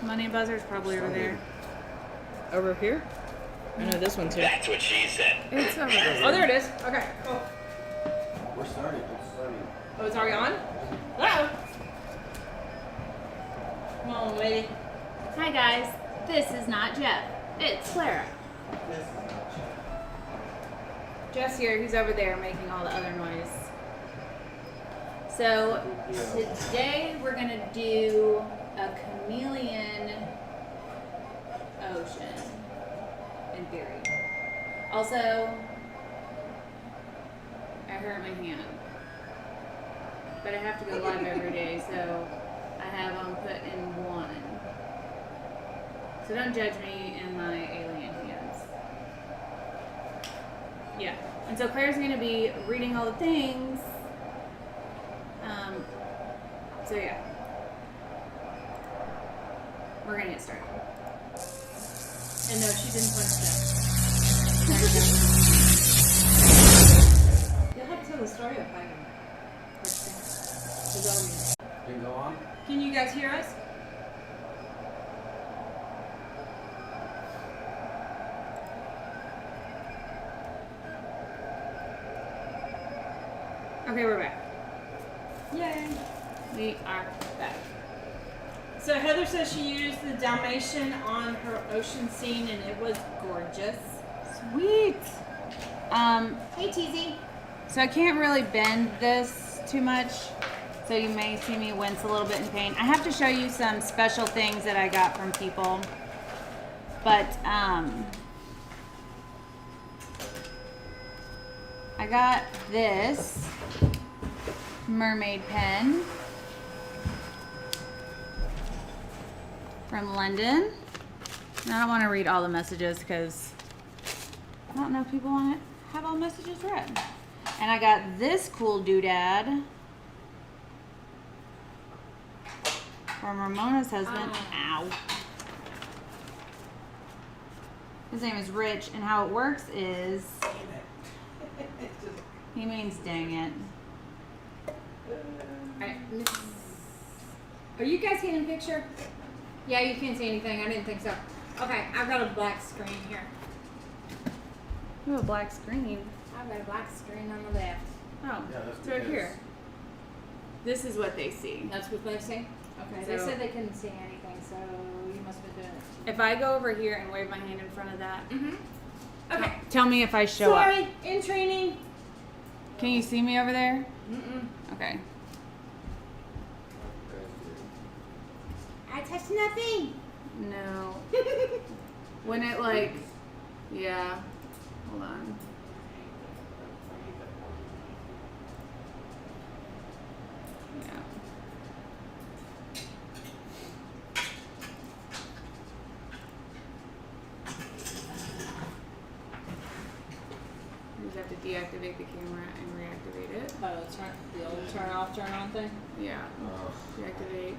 Money buzzer's probably over there. Over here? I know this one too. That's what she said. It's over there. Oh, there it is. Okay, cool. We're starting. It's starting. Oh, it's already on? Uh-oh. Come on, lady. Hi guys, this is not Jeff. It's Clara. Jeff's here. He's over there making all the other noise. So today we're gonna do a Chameleon Ocean, in theory. Also, I hurt my hand, but I have to go live every day, so I have them put in one. So don't judge me in my alien hands. Yeah, and so Claire's gonna be reading all the things. So yeah, we're gonna get started. And no, she didn't punch that. You'll have to tell the story of Pigments. Can go on? Can you guys hear us? Okay, we're back. Yay. We are back. So Heather says she used the dalmatian on her ocean scene and it was gorgeous. Sweet. Hey, TZ. So I can't really bend this too much, so you may see me wince a little bit in pain. I have to show you some special things that I got from people, but I got this mermaid pen from London. And I don't want to read all the messages because I don't know if people want to have all messages read. And I got this cool doodad from Ramona's husband. Ow. His name is Rich, and how it works is he means dang it. Alright, are you guys getting a picture? Yeah, you can't see anything. I didn't think so. Okay, I've got a black screen here. You have a black screen. I've got a black screen on the left. Oh, Yeah, that's it's right because- here. This is what they see. That's what they say? Okay, they So- said they couldn't see anything, so you must have been doing it. If I go over here and wave my hand in front of that, Okay. tell me if I show up. Sorry, in training. Can you see me over there? Mm-mm. Okay. I touched nothing. No. When it yeah. Hold on. Yeah. You just have to deactivate the camera and reactivate it. Oh, the old turn off, turn on thing? Yeah. Deactivate,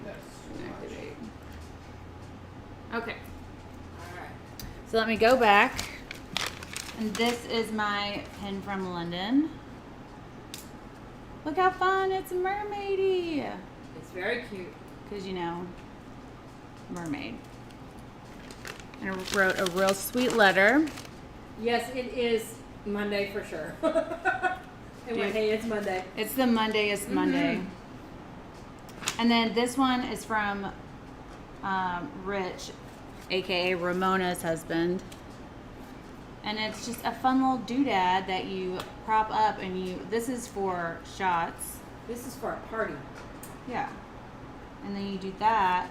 inactivate. Okay. Alright. So let me go back. And this is my pen from London. Look how fun, it's mermaidy. It's very cute. Because, you know, mermaid. And I wrote a real sweet letter. Yes, it is Monday for sure. It went, hey, it's Monday. It's the Mondayest Monday. And then this one is from Rich, aka Ramona's husband. And it's just a fun little doodad that you prop up and this is for shots. This is for a party, Yeah. And then you do that.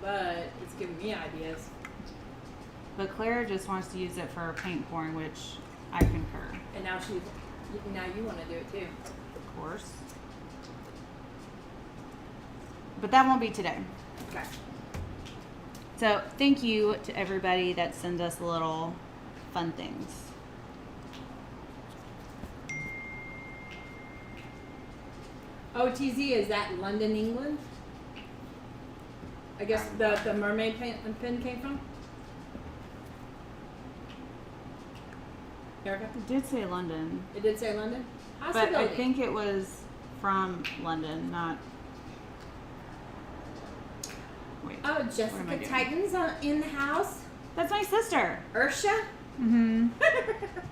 but it's giving me ideas. But Claire just wants to use it for paint pouring, which I concur. And now you want to do it too. Of course. But that won't be today. Okay. So thank you to everybody that sends us little fun things. OTZ, is that London, England? I guess the mermaid pen came from? Erica? It did say London, It did say London? but I Possibility. think it was from London, not. Wait. Oh, What am I Jessica doing? Titan's in the house. That's my sister. Ursha? Mm-hmm.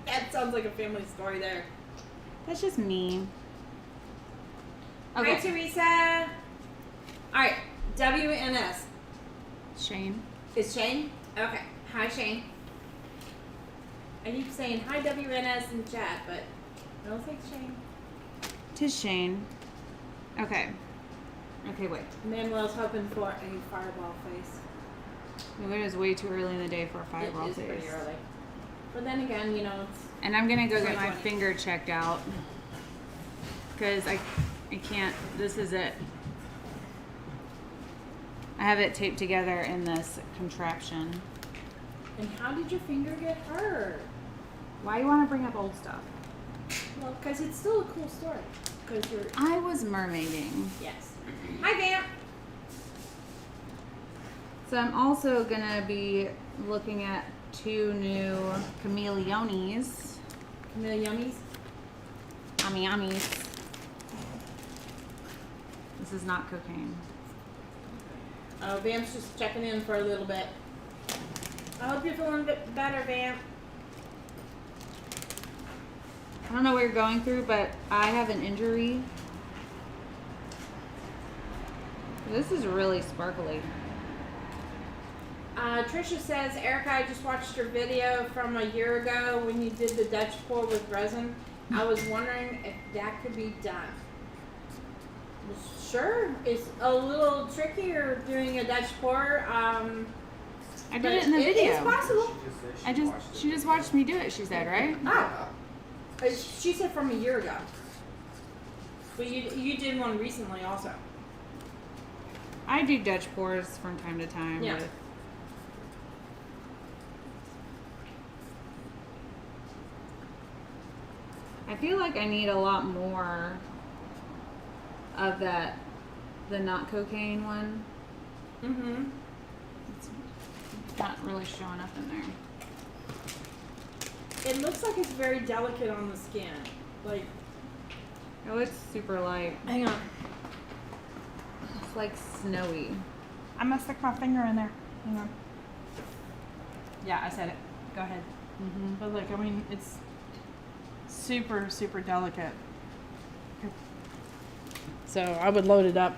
That sounds like a family story there. That's just me. Hi, Okay. Teresa. All right, WNS. Shane. Is Shane? Okay. Hi, Shane. I keep saying hi, WNS in chat, but I don't think Shane. Tis Shane. Okay. Okay, wait. Manuel's hoping for a fireball face. It is way too early in the day for a fireball It is face. pretty early. But then again, you know, it's And I'm gonna go get my 2020. finger checked out. Cause I can't, this is it. I have it taped together in this contraption. And how did your finger get hurt? Why you wanna bring up old stuff? Well, because it's still a cool story. Because you're. I was mermaiding. Yes. Hi, Vamp. So I'm also gonna be looking at 2 new chameleonis. Yummies. Yummies. This is not cocaine. Vamp's just checking in for a little bit. I hope you're feeling a bit better, Vamp. I don't know what you're going through, but I have an injury. This is really sparkly. Trisha says, Erica, I just watched your video from a year ago when you did the Dutch pour with resin. I was wondering if that could be done. Sure, it's a little trickier doing a Dutch pour. I did it in the video. It's possible. She just watched me do it, she said, right? Oh. She said from a year ago. But you did one recently also. I do Dutch pours from time to time. Yeah. I feel like I need a lot more of that, the not cocaine one. Mm-hmm. It's not really showing up in there. It looks like it's very delicate on the skin. Like, Oh, it's super light. hang on. It's like snowy. I'm gonna stick my finger in there. Hang on. Yeah, I said it. Go ahead. Mm-hmm. But look, I mean, it's super, super delicate. So I would load it up.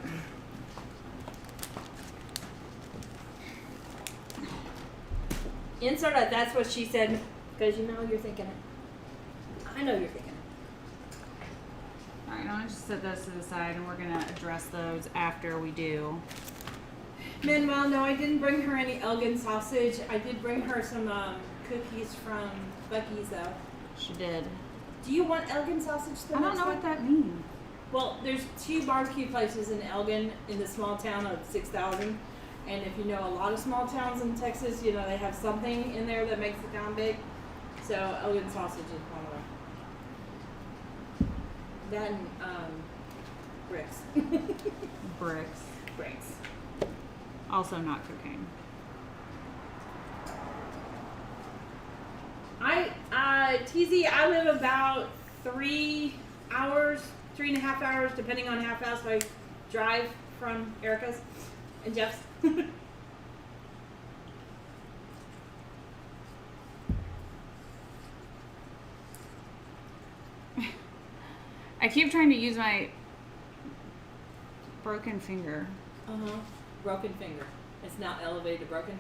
Insert a that's what she said, because you know you're thinking it. I know you're thinking it. Alright, I'm gonna just set those to the side and we're gonna address those after we do. Manuel, no, I didn't bring her any Elgin sausage. I did bring her some cookies from Bucky's, though. She did. Do you want Elgin sausage? I don't know what that means. Well, there's 2 barbecue places in Elgin in the small town of 6,000. And if you know a lot of small towns in Texas, you know, they have something in there that makes the town big. So Elgin sausage is one of them. That and bricks. Bricks. Bricks. Also not cocaine. TZ, I live about 3 hours, 3.5 hours, depending on how fast I drive from Erica's and Jeff's. I keep trying to use my broken finger. Uh-huh. Broken finger. It's not elevated broken.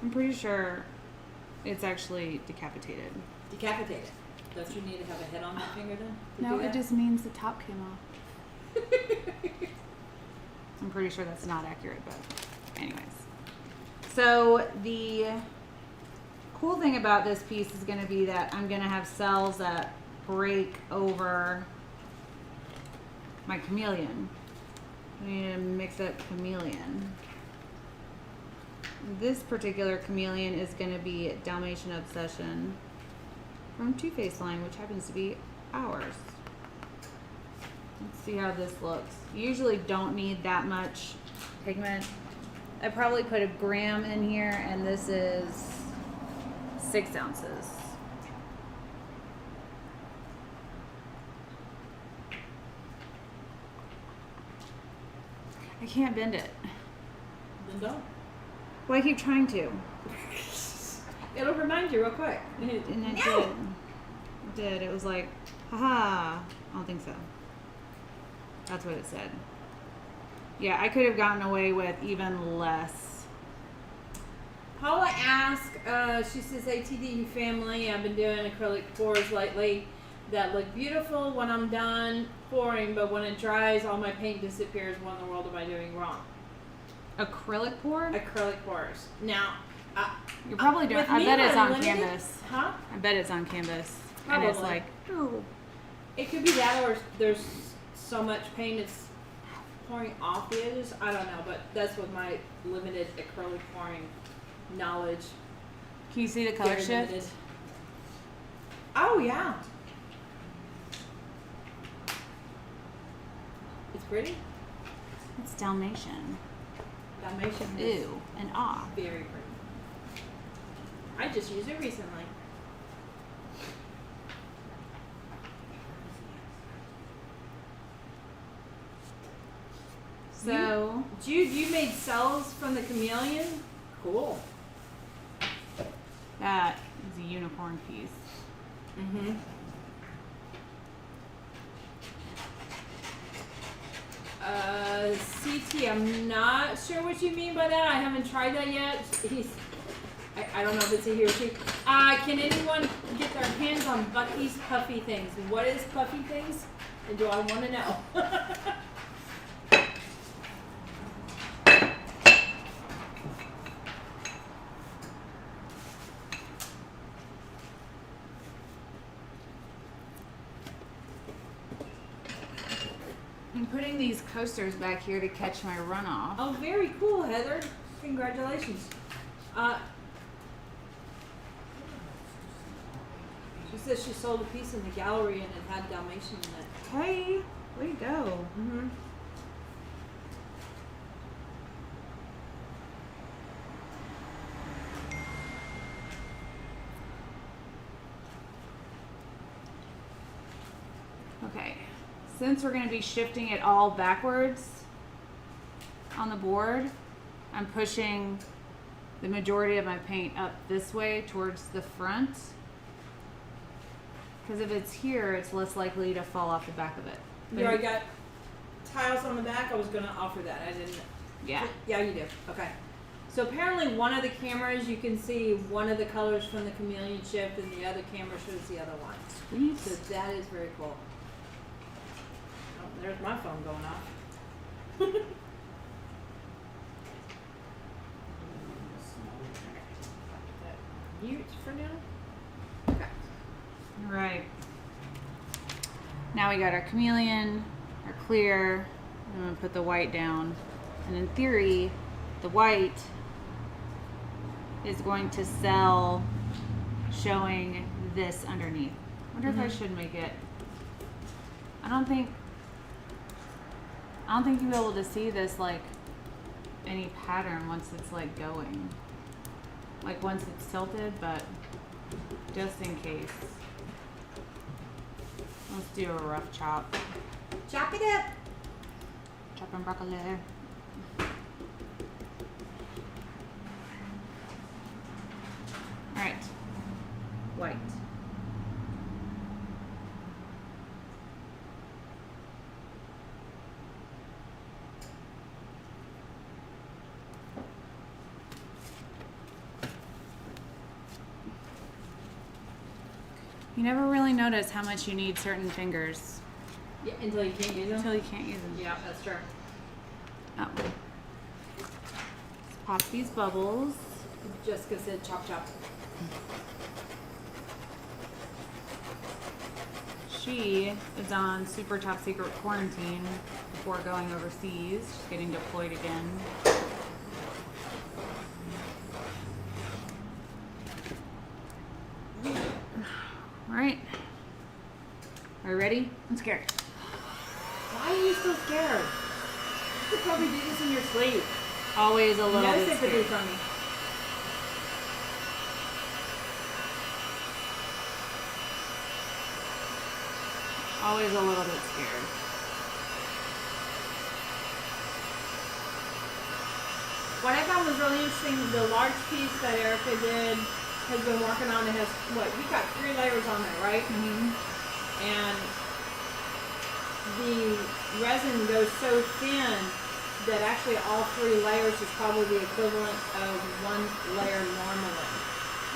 I'm pretty sure it's actually decapitated. Decapitated. Don't you need to have a head on that finger then? to No, do it that? just means the top came off. I'm pretty sure that's not accurate, but anyways. So the cool thing about this piece is going to be that I'm going to have cells that break over my chameleon. I need to mix up chameleon. This particular chameleon is going to be Dalmatian Obsession from Too Faced line, which happens to be ours. Let's see how this looks. You usually don't need that much pigment. I probably put 1 gram in here, and this is 6 ounces. I can't bend it. Don't. Well, I keep trying to. It'll remind you real quick. And it No! did. It did. It was like, haha. I don't think so. That's what it said. Yeah, I could have gotten away with even less. Paula asked, she says, ATD family, I've been doing acrylic pours lately that look beautiful when I'm done pouring, but when it dries, all my paint disappears. What in the world am I doing wrong? Acrylic pour? Acrylic pours. Now, You're probably doing. with I me bet it's on unlimited- canvas. Huh? I bet it's on canvas. And it's Probably. like, oh. It could be that, or there's so much paint it's pouring off the edges. I don't know, but that's with my limited acrylic pouring knowledge. Can you see the color Very shift? limited. Oh yeah, it's pretty. It's Dalmatian. Dalmatian is Ew. And ah. very pretty. I just used it recently. So, Jude, you made cells from the chameleon? Cool. that is a unicorn piece. Mm-hmm. CT, I'm not sure what you mean by that. I haven't tried that yet. I don't know if it's a he or she. Can anyone get their hands on Bucky's puffy things? What is puffy things? And do I want to know? I'm putting these coasters back here to catch my runoff. Oh, very cool, Heather. Congratulations. She says she sold a piece in the gallery and it had Dalmatian in it. Hey, way to go. Mm-hmm. Okay, since we're going to be shifting it all backwards on the board, I'm pushing the majority of my paint up this way towards the front. Because if it's here, it's less likely to fall off the back of it. You already got tiles on the back? I was going to offer that. I didn't. Yeah. Yeah, you do. Okay. So apparently one of the cameras, you can see one of the colors from the chameleon shift and the other camera shows the other one. Sweet. So that is very cool. Oh, there's my phone going off. Mute for now. Okay. All right. Now we got our chameleon, our clear. I'm going to put the white down. And in theory, the white is going to sell showing this underneath. I wonder if I should make it. I don't think you'll be able to see this like any pattern once it's like going. Like once it's tilted, but just in case. Let's do a rough chop. Chop it up. Chopping broccoli. Alright. White. You never really notice how much you need certain fingers Yeah, until you can't use them. until you can't use them. Yeah, that's true. Oh. Let's pop these bubbles. Jessica said chop chop. She is on super top secret quarantine before going overseas. She's getting deployed again. All right. Are you ready? I'm scared. Why are you so scared? You could probably do this in your sleep. Always a little No bit sympathy scared. from me. Always a little bit scared. What I found was really interesting, the large piece that Erica did has been working on. It has, what, you got 3 layers on there, right? Mm-hmm. And the resin goes so thin that actually all 3 layers is probably the equivalent of 1 layer normally.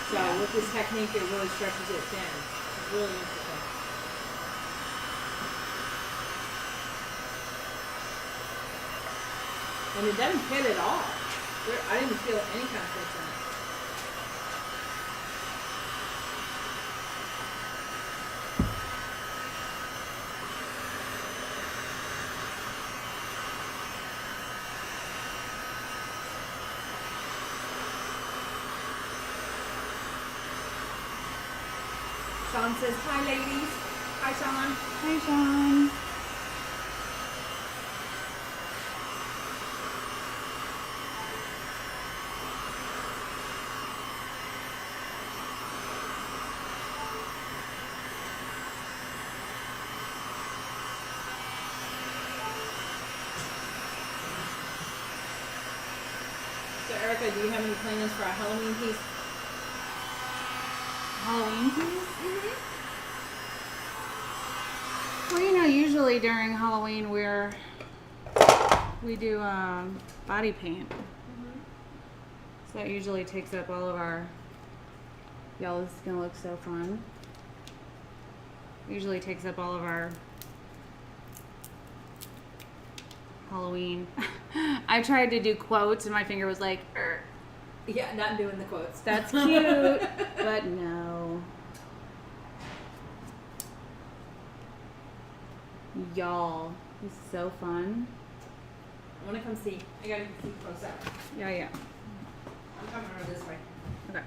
So Yeah. with this technique, it really stretches it thin. It's really interesting. And it doesn't fit at all. I didn't feel any kind of fits in it. Sean says, hi ladies. Hi Sean. Hi, Sean. So Erica, do you have any plans for a Halloween piece? Halloween piece? Well, you know, usually during Halloween we do body paint. So that usually takes up all of our. Y'all, this is gonna look so fun. Usually takes up all of our Halloween. I tried to do quotes and my finger was like, "Er." Yeah, not doing the quotes. That's cute, but no. Y'all, this is so fun. I want to come see. I gotta see close up. Yeah. I'm coming over this way. Okay.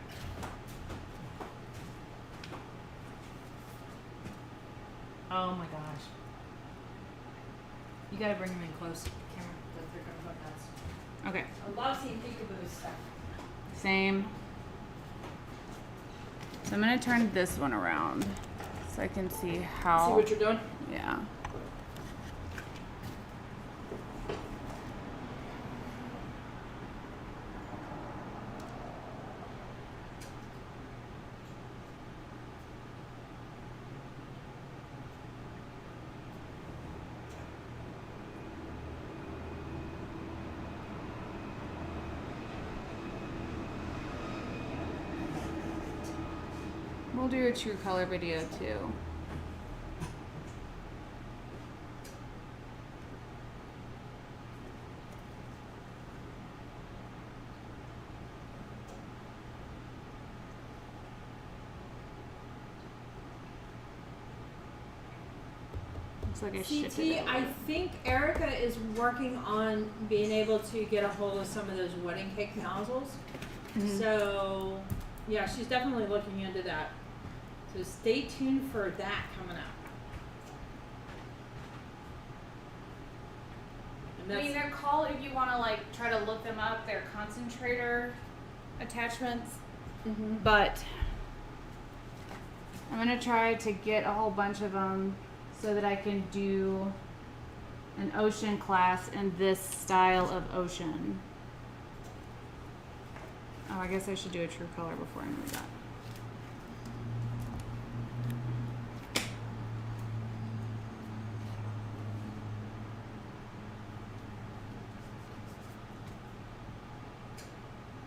Oh my gosh. You gotta bring them in close. Camera, they're gonna go nuts. Okay. I love seeing peekaboo stuff. Same. So I'm gonna turn this one around so I can see how. See what you're doing? Yeah. We'll do a true color video too. Looks like I shifted CT, it a I little. think Erica is working on being able to get a hold of some of those wedding cake nozzles. Mhm. So, yeah, she's definitely looking into that. So stay tuned for that coming up. And I mean, that's, they're called, if you want to like try to look them up, they're concentrator attachments. Mhm. But I'm gonna try to get a whole bunch of them so that I can do an ocean class in this style of ocean. Oh, I guess I should do a true color before I move that.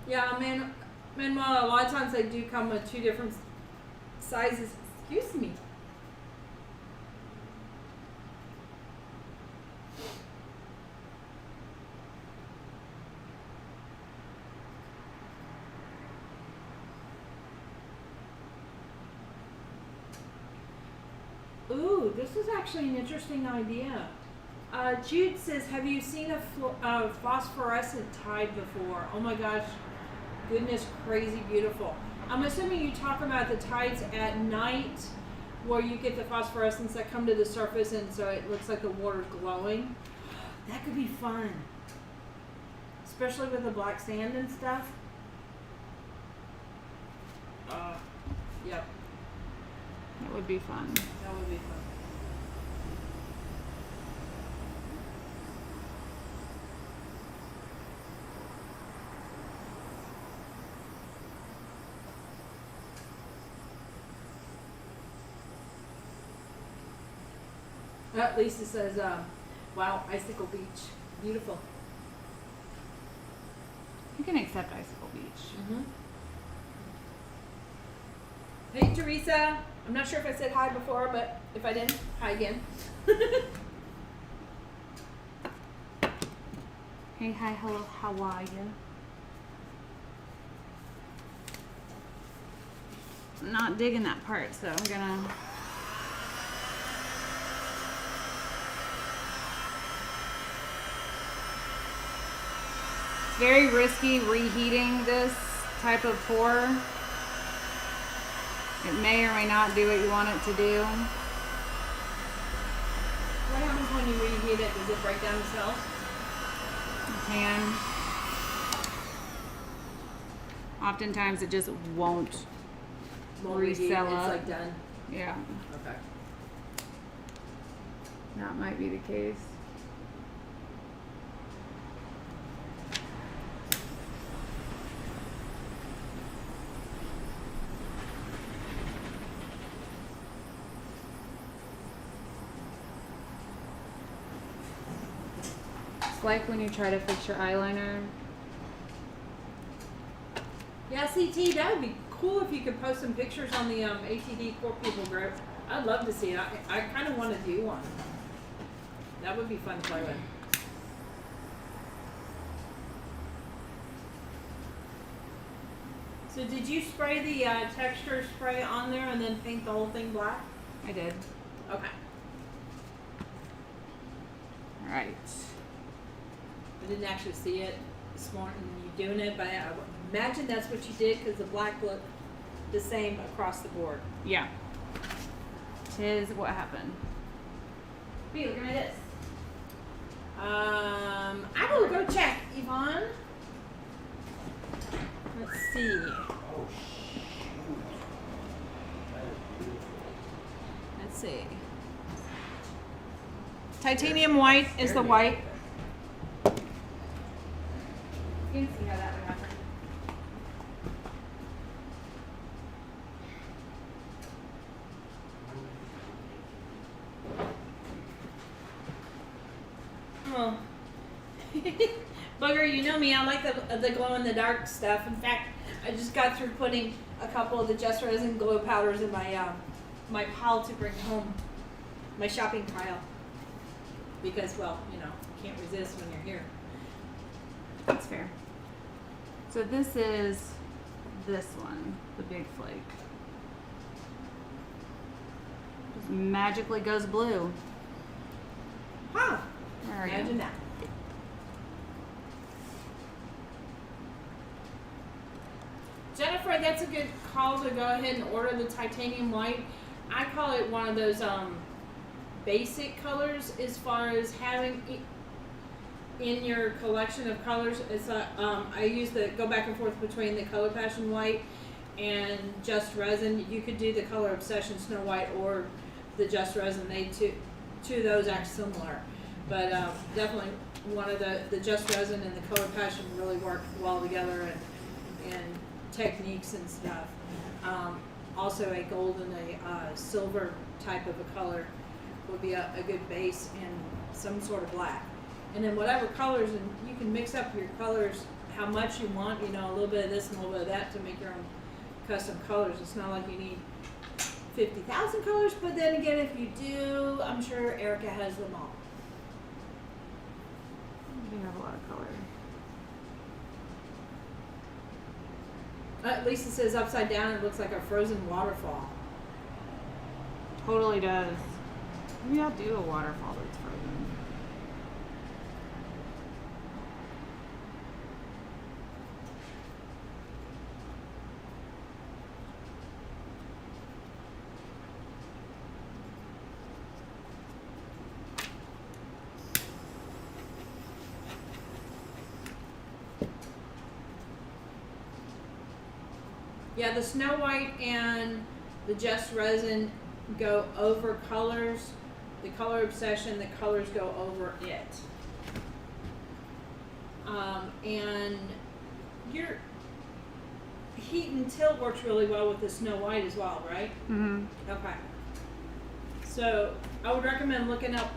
yeah, Manuel, a lot of times they do come with 2 different sizes. Excuse me. Ooh, this is actually an interesting idea. Jude says, have you seen a phosphorescent tide before? Oh my gosh, goodness, crazy beautiful. I'm assuming you talk about the tides at night where you get the phosphorescence that come to the surface and so it looks like the water's glowing. That could be fun. Especially with the black sand and stuff. Yep, That would be fun. that would be fun. At least it says, wow, Icicle Beach. Beautiful. You can accept Icicle Beach. Mm-hmm. Hey, Teresa. I'm not sure if I said hi before, but if I didn't, hi again. Hey, hi, hello, how are you? I'm not digging that part, so I'm gonna. It's very risky reheating this type of pour. It may or may not do what you want it to do. What happens when you reheat it? Does it break down itself? It can. Oftentimes it just won't Reheat, resell it's up. like done. Yeah, Okay. that might be the case. It's like when you try to fix your eyeliner. Yeah, CT, that would be cool if you could post some pictures on the ATD Core People group. I'd love to see it. I kind of want to do one. That would be fun to play with. So did you spray the texture spray on there and then paint the whole thing black? I did. Okay. Alright. I didn't actually see it this morning you doing it, but I imagine that's what you did because the black looked the same across the board. Yeah. Tis what happened. Be looking at this. I will go check, Yvonne. Let's see. Oh, shoot. That is beautiful. Let's see. Titanium white is the white. You can see how that would happen. Oh. Booger, you know me, I like the glow in the dark stuff. In fact, I just got through putting a couple of the Just Resin glow powders in my my pile to bring home, my shopping pile. Because, well, you know, you can't resist when you're here. That's fair. So this is this one, the big flake. Just magically goes blue. Huh. Where are Imagine you? that. Jennifer, that's a good call to go ahead and order the titanium white. I call it one of those basic colors as far as having in your collection of colors. It's I use the go back and forth between the Color Passion white and Just Resin. You could do the Color Obsession Snow White or the Just Resin. They two of those act similar, but definitely one of the Just Resin and the Color Passion really work well together and techniques and stuff. Also a gold and a silver type of a color would be a good base and some sort of black. And then whatever colors, and you can mix up your colors how much you want, you know, a little bit of this and a little bit of that to make your own custom colors. It's not like you need 50,000 colors, but then again, if you do, I'm sure Erica has them all. We have a lot of color. At least it says upside down, it looks like a frozen waterfall. Totally does. Maybe I'll do a waterfall that's frozen. Yeah, the Snow White and the Just Resin go over colors. The Color Obsession, the colors go over it. And your heat and tilt works really well with the Snow White as well, right? Mm-hmm. Okay. So I would recommend looking up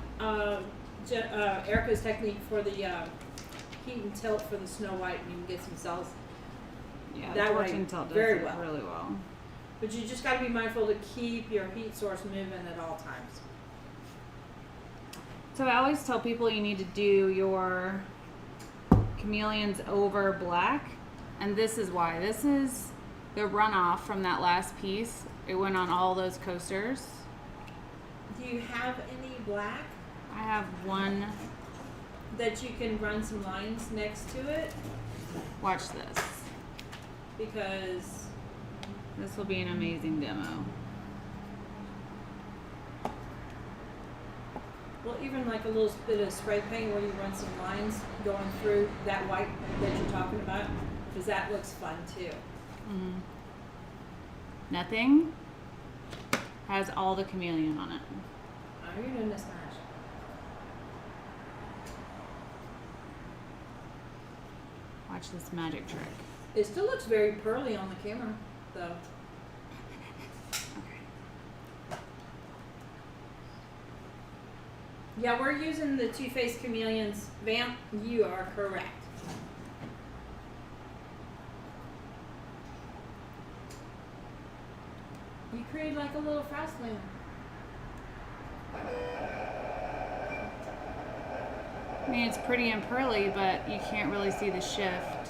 Erica's technique for the heat and tilt for the Snow White, and you can get some cells. Yeah, That the way, torching tilt does very it well. really well. But you just got to be mindful to keep your heat source moving at all times. So I always tell people you need to do your chameleons over black, and this is why. This is the runoff from that last piece. It went on all those coasters. Do you have any black I have one. that you can run some lines next to it? Watch this. Because This will be an amazing demo. well, even like a little bit of spray paint where you run some lines going through that white that you're talking about, because that looks fun too. Mm-hmm. Nothing has all the chameleon on it. Oh, you're doing this much. Watch this magic trick. It still looks very pearly on the camera, though. Yeah, we're using the Too Faced Chameleons vamp. You are correct. You create like a little frost lamp. I mean, it's pretty and pearly, but you can't really see the shift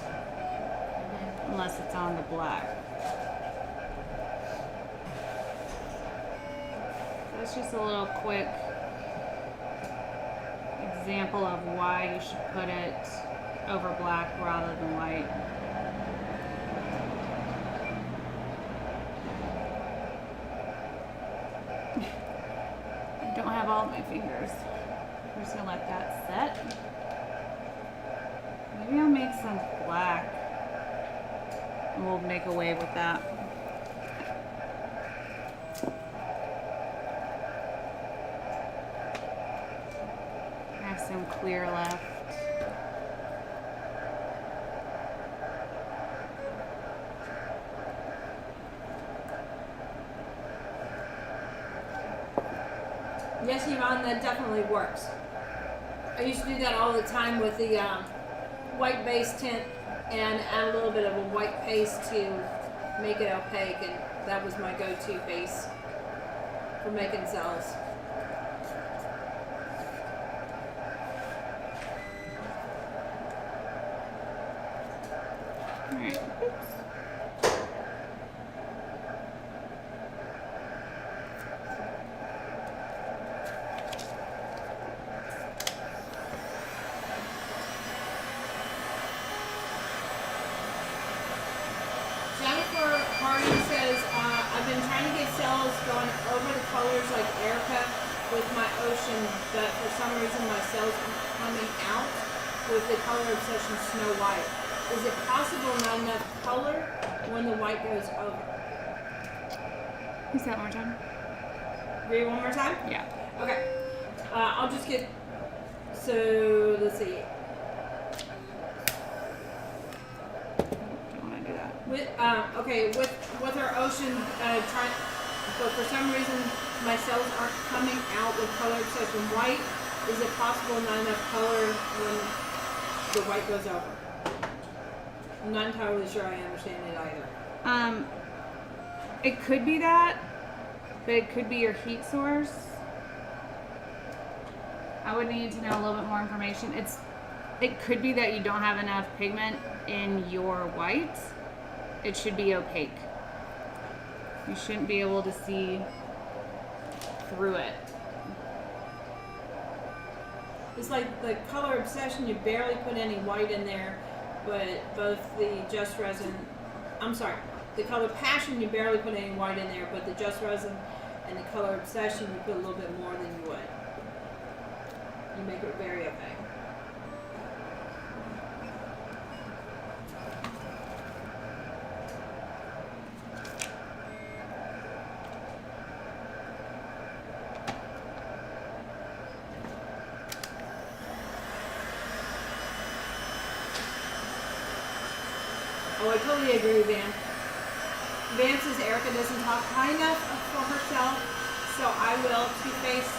unless it's on the black. That's just a little quick example of why you should put it over black rather than white. I don't have all of my fingers. I'm just gonna let that set. Maybe I'll make some black and we'll make a wave with that. I have some clear left. Yes, Yvonne, that definitely works. I used to do that all the time with the white base tint and add a little bit of a white paste to make it opaque, and that was my go-to base for making cells. All right. Jennifer Harding says, I've been trying to get cells going over the colors like Erica with my ocean, but for some reason my cells aren't coming out with the color obsession Snow White. Is it possible not enough color when the white goes over? Can you say that one more time? Read it one more time? Yeah. Okay. I'll just get, so let's see. Don't want to do that. With with our ocean trying, but for some reason my cells aren't coming out with color obsession white. Is it possible not enough color when the white goes over? I'm not entirely sure I understand it either. It could be that, but it could be your heat source. I would need to know a little bit more information. It could be that you don't have enough pigment in your white. It should be opaque. You shouldn't be able to see through it. It's like the color obsession, you barely put any white in there, but both the Just Resin, the color passion, you barely put any white in there, but the Just Resin and the color obsession, you put a little bit more than you would. You make it very opaque. Oh, I totally agree with Van. Van says Erica doesn't talk high enough for herself. So I will Too Faced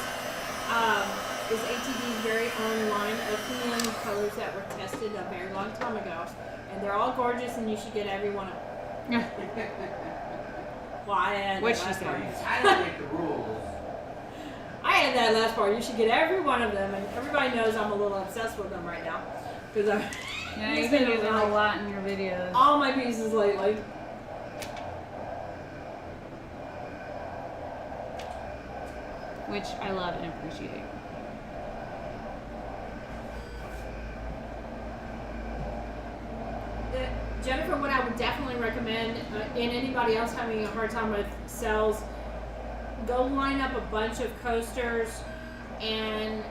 is ATD's very own line of chameleon colors that were tested a very long time ago, and they're all gorgeous, and you should get every one of them. Well, I had What'd that she last say? part. I don't make the rules. I had that last part. You should get every one of them, and everybody knows I'm a little obsessed with them right now because I'm Yeah, you've been using a lot in your videos. all my pieces lately. Which I love and appreciate. Jennifer, what I would definitely recommend, and anybody else having a hard time with cells, go line up a bunch of coasters and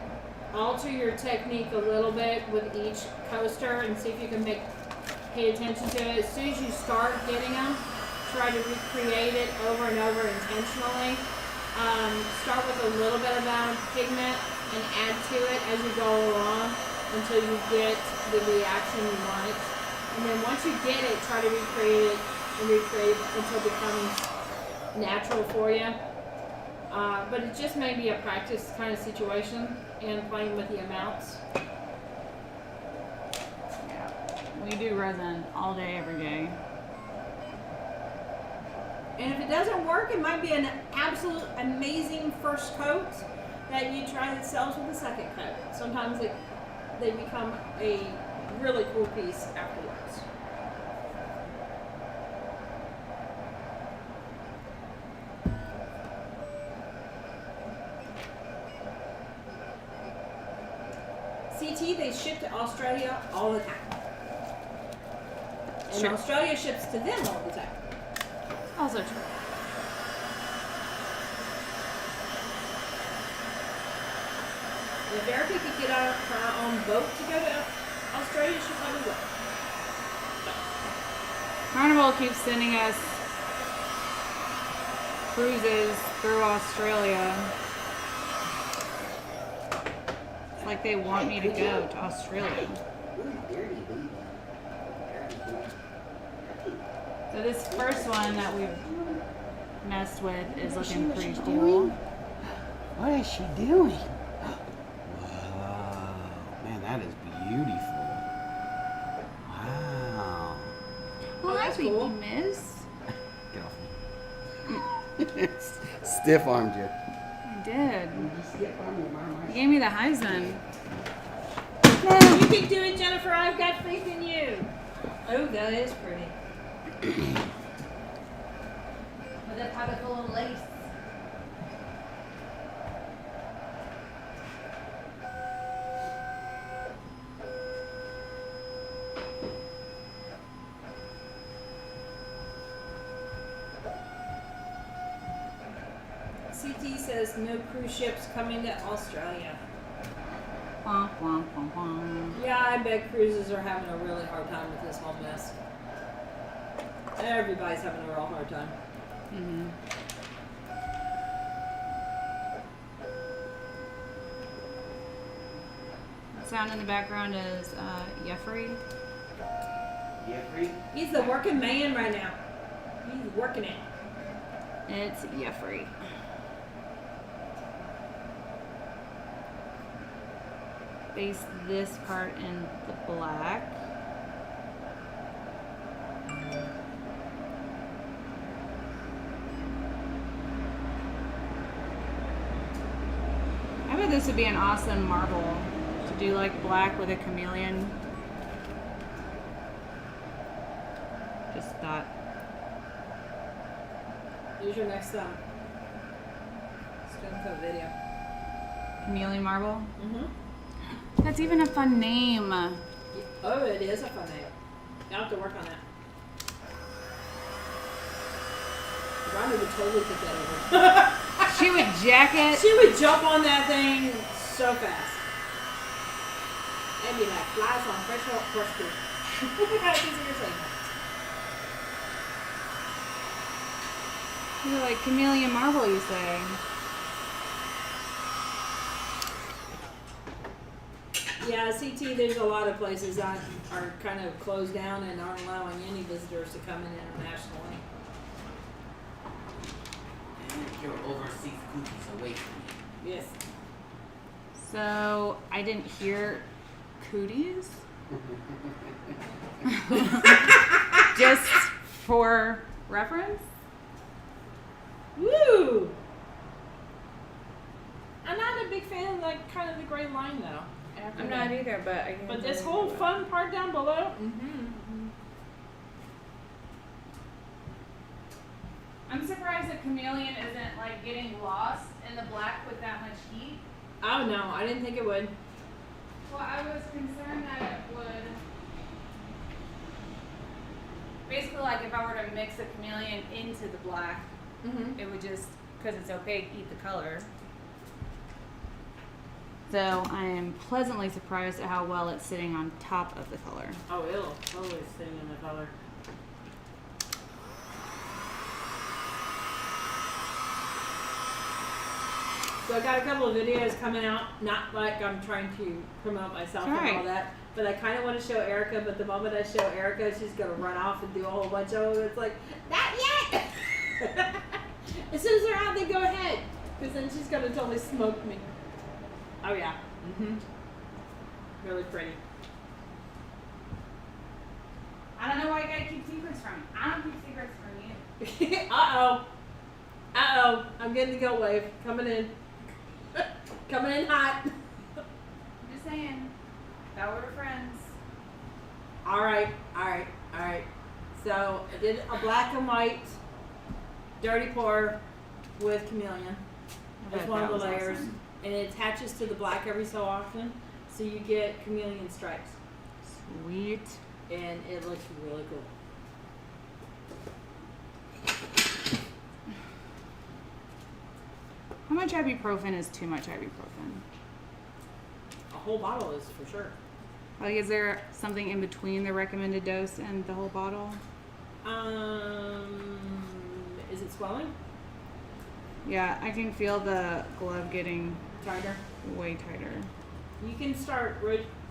alter your technique a little bit with each coaster and see if you can pay attention to it. As soon as you start getting them, try to recreate it over and over intentionally. Start with a little bit of pigment and add to it as you go along until you get the reaction you want. And then once you get it, try to recreate it until it becomes natural for you. But it just may be a practice kind of situation and playing with the amounts. Yeah. We do resin all day, every day. And if it doesn't work, it might be an absolute amazing first coat that you try that sells with a second coat. Sometimes they become a really cool piece afterwards. CT, they ship to Australia all the time. And Sure. Australia ships to them all the time. Also true. If Erica could get on her own boat to go to Australia, she probably will. Carnival keeps sending us cruises through Australia. It's like they want me to go to Australia. Ooh, dirty baby. So this first one that we've messed with is looking pretty cool. What is she doing? Whoa, man, that is beautiful. Wow. Well, that's that's cool. Miss. Get off me. Stiff armed you. I did. Stiff armed me, Mama. You gave me the Heisman. You can do it, Jennifer. I've got faith in you. Oh, that is pretty. With a pocket full of lace. CT says no cruise ships coming to Australia. Wah, wah, wah, wah. Yeah, I bet cruises are having a really hard time with this whole mess. Everybody's having a real hard time. Mhm. The sound in the background is Jeffrey. Jeffrey? He's the working man right now. He's working it. It's Jeffrey. Base this part in the black. I bet this would be an awesome marble to do like black with a chameleon. Just thought. Here's your next STONECOAT video. Chameleon marble? Mm-hmm. That's even a fun name. Oh, it is a fun name. I'll have to work on that. Rhonda would totally take that over. She would jack it. She would jump on that thing so fast. And be like flies on fresh horse poop. Seriously. You're like chameleon marble, you say. Yeah, CT, there's a lot of places that are kind of closed down and aren't allowing any visitors to come in internationally. You're over 6 cookies away from me. Yes. So I didn't hear cooties. Just for reference. Woo! I'm not a big fan of like kind of the gray line though. I'm not either, but I can. But this whole fun part down below. Mm-hmm. I'm surprised that Chameleon isn't like getting lost in the black with that much heat. Oh no, I didn't think it would. Well, I was concerned that it would. Basically, like if I were to mix a Chameleon into the black, Mm-hmm. it would just, because it's opaque, eat the color. So I am pleasantly surprised at how well it's sitting on top of the color. Oh, it'll totally sing in the color. So I got a couple of videos coming out, not like I'm trying to promote myself and all Right. that, but I kind of want to show Erica, but the moment I show Erica, she's going to run off and do a whole bunch of them. It's like, not yet! As soon as they're out, they go ahead, because then she's going to totally smoke me. Oh yeah. Mm-hmm. Really pretty. I don't know why you gotta keep secrets from me. I don't keep secrets from you. Uh-oh. Uh-oh. I'm getting the guilt wave. Coming in. Coming in hot. I'm just saying. Thought we were friends. Alright. So I did a black and white dirty pour with Chameleon. That's one of the layers. Awesome. And it attaches to the black every so often. So you get Chameleon stripes. Sweet. And it looks really cool. How much ibuprofen is too much ibuprofen? A whole bottle is for sure. Like, is there something in between the recommended dose and the whole bottle? Is it swelling? Yeah, I can feel the glove getting Tighter? way tighter. You can start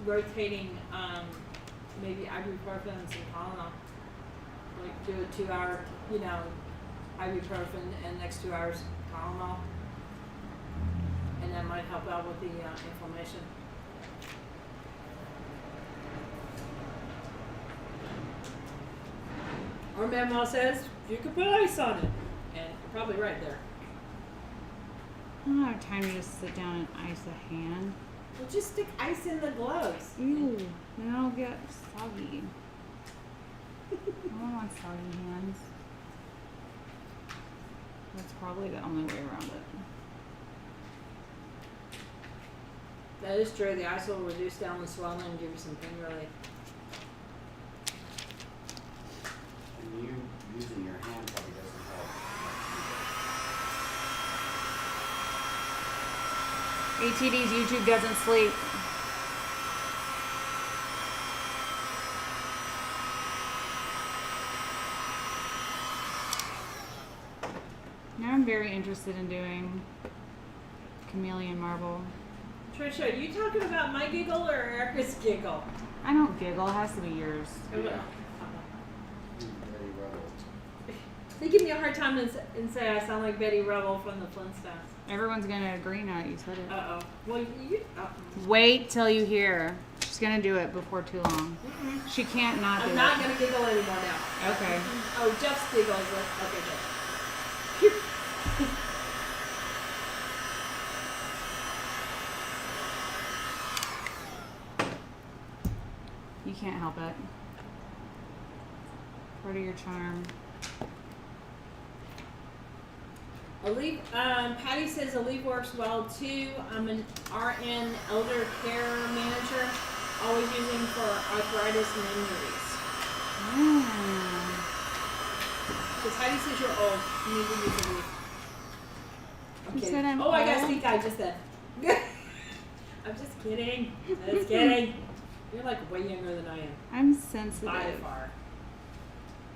rotating maybe ibuprofen and some Tylenol. Like do a 2-hour, ibuprofen and next 2 hours Tylenol. And that might help out with the inflammation. Our Venmo says you could put ice on it. And you're probably right there. I don't have time to just sit down and ice a hand. Well, just stick ice in the gloves. Ooh, then I'll get soggy. I don't want soggy hands. That's probably the only way around it. That is true. The ice will reduce down the swelling and give you some pain relief. And you using your hand probably doesn't help. ATD's YouTube doesn't sleep. Now I'm very interested in doing Chameleon marble. Trisha, are you talking about my giggle or Erica's giggle? I don't giggle, it has to be yours. Very rebel. They give me a hard time and say I sound like Betty Rubble from the Flintstones. Everyone's gonna agree now that you said it. Uh-oh. Well, you... Wait till you hear. She's gonna do it before too long. Mm-mm. She can't not do I'm it. not going to giggle anymore now. Okay. Oh, Jeff's giggle is like... Okay, good. You can't help it. Part of your charm. Patty says Aleve works well too. I'm an RN elder care manager, always using for arthritis and injuries. Because Heidi says you're old. You need to use Aleve. I'm You kidding. said I'm I got old? stink eye just then. I'm just kidding. Just kidding. You're like way younger than I am. I'm sensitive. By far.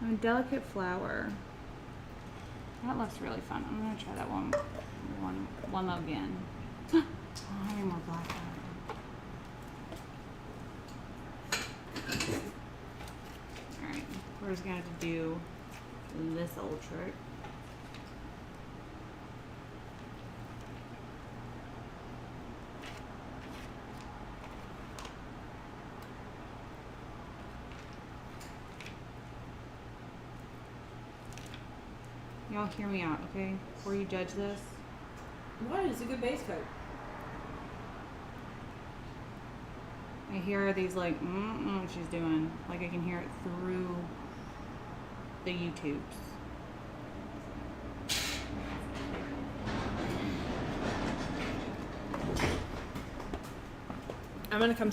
I'm a delicate flower. That looks really fun. I'm gonna try that one again. Oh, I need more black powder. Alright, we're just gonna have to do this old trick. Y'all hear me out, okay? Before you judge this. What? It's a good base coat. I hear these like, I don't know what she's doing. Like I can hear it through the YouTubes. I'm gonna come